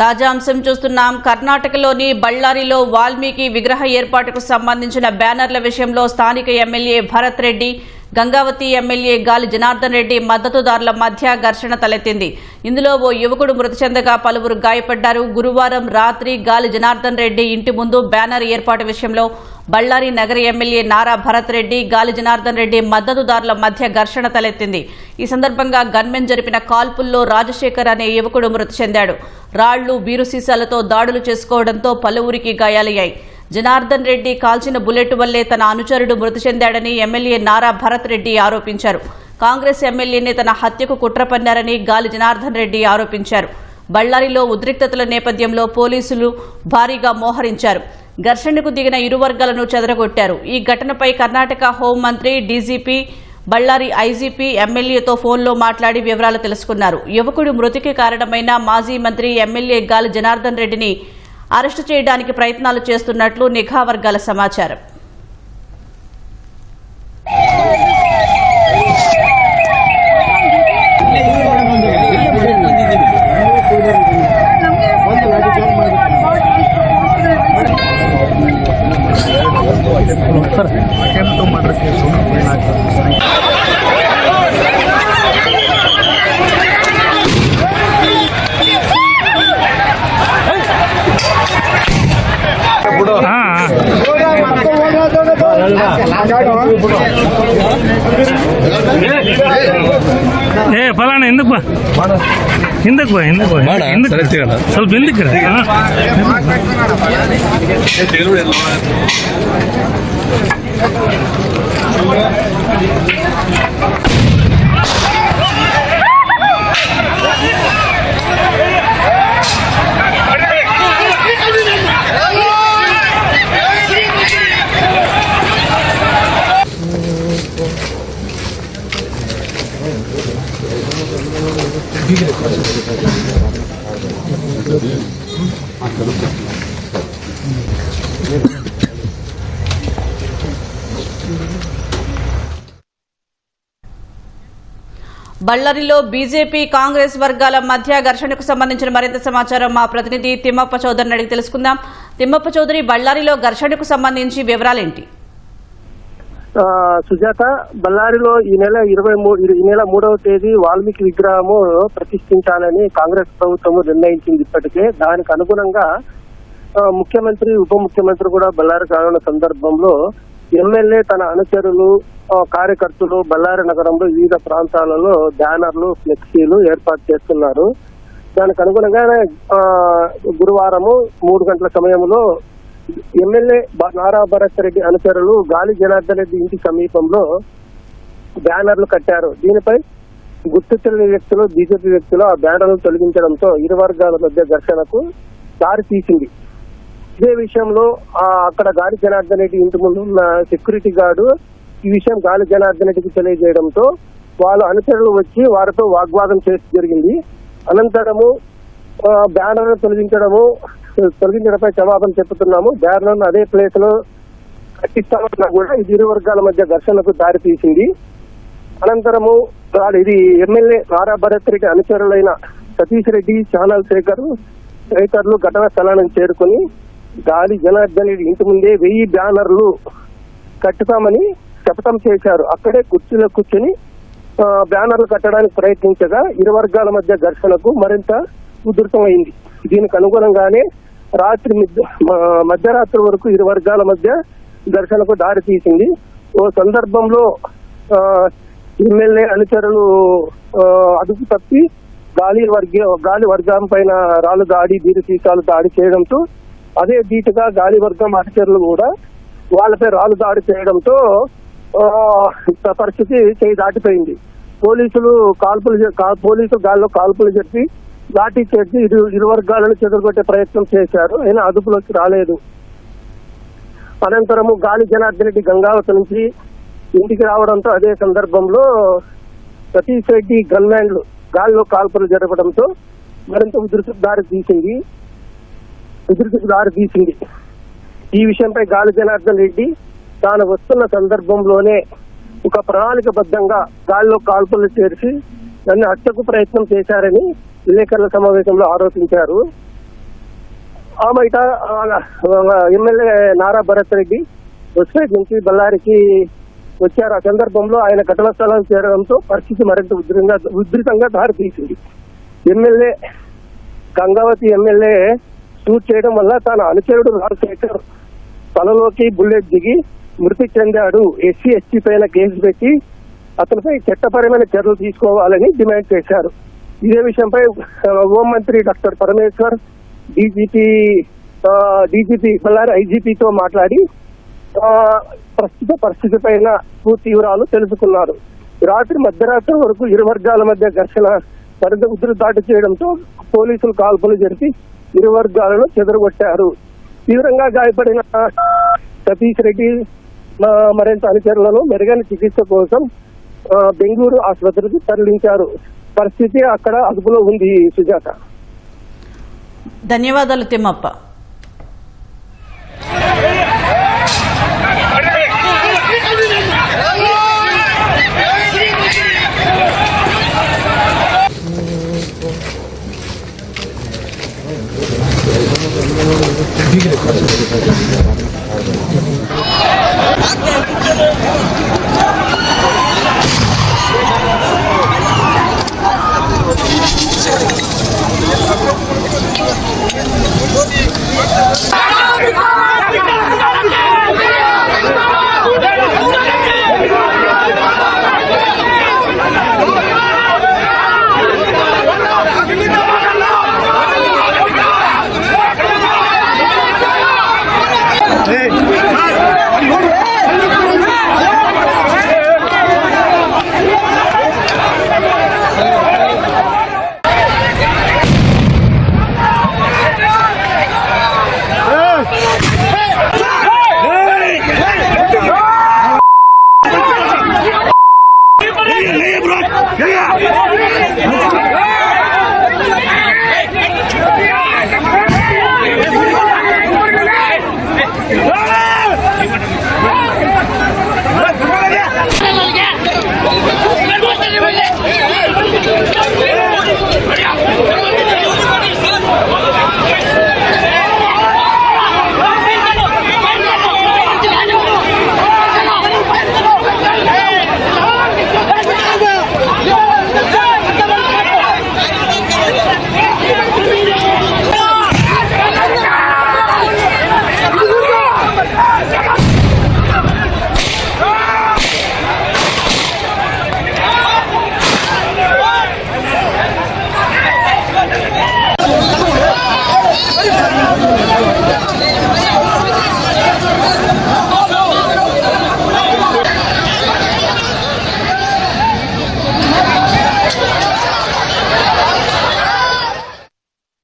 తాజా అంశం చూస్తున్నాం. కర్ణాటకలోని బళ్ళారిలో వాల్మీకి విగ్రహ ఏర్పాటుకు సంబంధించిన బ్యానర్ల విషయంలో స్థానిక ఎమ్మెల్యే భరత్ రెడ్డి, గంగావతి ఎమ్మెల్యే గాలి జనార్దన్ రెడ్డి మద్దతుదారుల మధ్య ఘర్షణ తలెత్తింది. ఇందులో ఓ యువకుడు మృతి చెందగా పలువురు గాయపడ్డారు. గురువారం రాత్రి గాలి జనార్దన్ రెడ్డి ఇంటి ముందు బ్యానర్ ఏర్పాటు విషయంలో బళ్ళారి నగర ఎమ్మెల్యే నారా భరత్ రెడ్డి, గాలి జనార్దన్ రెడ్డి మద్దతుదారుల మధ్య ఘర్షణ తలెత్తింది. ఈ సందర్భంగా గన్మెన్ జరిపిన కాల్పుల్లో రాజశేఖర్ అనే యువకుడు మృతి చెందాడు. రాళ్లు, బీరు సీసాలతో దాడులు చేసుకోవడంతో పలువురికి గాయాలయ్యాయి. జనార్దన్ రెడ్డి కాల్చిన బుల్లెట్ వల్లే తన అనుచరుడు మృతి చెందాడని ఎమ్మెల్యే నారా భరత్ రెడ్డి ఆరోపించారు. కాంగ్రెస్ ఎమ్మెల్యేనే తన హత్యకు కుట్ర పన్నారని గాలి జనార్దన్ రెడ్డి ఆరోపించారు. బళ్ళారిలో ఉద్రిక్తతల నేపథ్యంలో పోలీసులు భారీగా మోహరించారు. ఘర్షణకు దిగిన ఇరు వర్గాలను చెదరగొట్టారు. ఈ ఘటనపై కర్ణాటక హోంమంత్రి, డీజీపీ, బళ్ళారి ఐజీపీ ఎమ్మెల్యేతో ఫోన్లో మాట్లాడి వివరాలు తెలుసుకున్నారు. యువకుడి మృతికి కారణమైన మాజీ మంత్రి ఎమ్మెల్యే గాలి జనార్దన్ రెడ్డిని అరెస్టు చేయడానికి ప్రయత్నాలు చేస్తున్నట్లు నిఘా వర్గాల సమాచారం. ఫలానా ఎందుకు ಸ್ವಲ್ಪ ఎందుకు బళ్ళారిలో బీజేపీ, కాంగ్రెస్ వర్గాల మధ్య ఘర్షణకు సంబంధించిన మరింత సమాచారం మా ప్రతినిధి తిమ్మప్ప చౌదరిని అడిగి తెలుసుకుందాం. తిమ్మప్ప చౌదరి, బళ్ళారిలో ఘర్షణకు సంబంధించి వివరాలేంటి? సుజాత, బళ్ళారిలో ఈ నెల 3వ తేదీ వాల్మీకి విగ్రహము ప్రతిష్ఠించాలని కాంగ్రెస్ ప్రభుత్వం నిర్ణయించింది. ఇప్పటికే దానికి అనుగుణంగా ముఖ్యమంత్రి, ఉప ముఖ్యమంత్రి కూడా బళ్ళారి రానున్న సందర్భంలో ఎమ్మెల్యే తన అనుచరులు, కార్యకర్తలు బళ్ళారి నగరంలో వివిధ ప్రాంతాలలో బ్యానర్లు, ఫ్లెక్సీలు ఏర్పాటు చేస్తున్నారు. దానికి అనుగుణంగానే గురువారము 3 గంటల సమయంలో ఎమ్మెల్యే నారా భరత్ రెడ్డి అనుచరులు గాలి జనార్దన్ రెడ్డి ఇంటి సమీపంలో బ్యానర్లు కట్టారు. దీనిపై గుర్తు తెలియని వ్యక్తులు, బీజేపీ వ్యక్తులు ఆ బ్యానర్లను తొలగించడంతో ఇరు వర్గాల మధ్య ఘర్షణకు దారి తీసింది. ఇదే విషయంలో అక్కడ గాలి జనార్దన్ రెడ్డి ఇంటి ముందు ఉన్న సెక్యూరిటీ గార్డు ఈ విషయం గాలి జనార్దన్ రెడ్డికి తెలియజేయడంతో వాళ్ళ అనుచరులు వచ్చి వారితో వాగ్వాదం చేసి జరిగింది. అనంతరము బ్యానర్ తొలగించడంపై జవాబు చెప్తున్నాము, బ్యానర్ అదే ప్లేస్ లో కట్టిస్తామన్నా కూడా ఇది ఇరు వర్గాల మధ్య ఘర్షణకు దారి తీసింది. అనంతరము ఇది ఎమ్మెల్యే నారా భరత్ రెడ్డి అనుచరులైన సతీష్ రెడ్డి, ఛానల్ శేఖర్ తదితరులు ఘటనా స్థలానికి చేరుకుని గాలి జనార్దన్ రెడ్డి ఇంటి ముందే 1000 బ్యానర్లు కట్టుతామని శపథం చేశారు. అక్కడే కుర్చీలో కూర్చొని బ్యానర్లు కట్టడానికి ప్రయత్నించగా ఇరు వర్గాల మధ్య ఘర్షణకు మరింత ఉధృతమైంది. దీనికి అనుగుణంగానే మధ్యరాత్రి వరకు ఇరు వర్గాల మధ్య ఘర్షణకు దారి తీసింది. ఓ సందర్భంలో ఎమ్మెల్యే అనుచరులు అదుపు తప్పి గాలి వర్గం పైన రాళ్లు దాడి, బీరు సీసాలు దాడి చేయడంతో అదే ధీటుగా గాలి వర్గం అనుచరులు కూడా వాళ్ళపై రాళ్లు దాడి చేయడంతో పరిస్థితి చేయి దాటిపోయింది. పోలీసులు గాల్లో కాల్పులు జరిపి లాఠీ చేసి ఇరు వర్గాలను చెదరగొట్టే ప్రయత్నం చేశారు. అయినా అదుపులోకి రాలేదు. అనంతరము గాలి జనార్దన్ రెడ్డి గంగావతి నుంచి ఇంటికి రావడంతో అదే సందర్భంలో సతీష్ రెడ్డి గన్మ్యాన్లు గాల్లో కాల్పులు జరపడంతో మరింత ఉధృతికి దారి తీసింది. ఈ విషయంపై గాలి జనార్దన్ రెడ్డి తాను వస్తున్న సందర్భంలోనే ఒక ప్రణాళికబద్ధంగా గాల్లో కాల్పులు చేసి నన్ను హత్యకు ప్రయత్నం చేశారని విలేకరుల సమావేశంలో ఆరోపించారు. బయట ఎమ్మెల్యే నారా భరత్ రెడ్డి హొస్పేట్ నుంచి బళ్ళారికి వచ్చారు. ఆ సందర్భంలో ఆయన ఘటనా స్థలానికి చేరడంతో పరిస్థితి మరింత ఉధృతంగా దారితీసింది. ఎమ్మెల్యే గంగావతి ఎమ్మెల్యే షూట్ చేయడం వల్ల తన అనుచరుడు రాజశేఖర్ తలలోకి బుల్లెట్ దిగి మృతి చెందాడు. ఎస్సీ ఎస్టీ పైన కేసు పెట్టి అతనిపై చట్టపరమైన చర్యలు తీసుకోవాలని డిమాండ్ చేశారు. ఇదే విషయంపై హోంమంత్రి డాక్టర్ పరమేశ్వర్ డీజీపీ బళ్ళారి ఐజీపీతో మాట్లాడి ప్రస్తుత పరిస్థితి పైన పూర్తి వివరాలు తెలుసుకున్నారు. రాత్రి మధ్యరాత్రి వరకు ఇరు వర్గాల మధ్య ఘర్షణ మరింత ఉధృతాటు చేయడంతో పోలీసులు కాల్పులు జరిపి ఇరు వర్గాలను చెదరగొట్టారు. తీవ్రంగా గాయపడిన సతీష్ రెడ్డి మరింత అనుచరులను మెరుగైన చికిత్స కోసం బెంగళూరు ఆసుపత్రికి తరలించారు. పరిస్థితి అక్కడ అదుపులో ఉంది. సుజాత, ధన్యవాదాలు తిమ్మప్ప. ठीक है।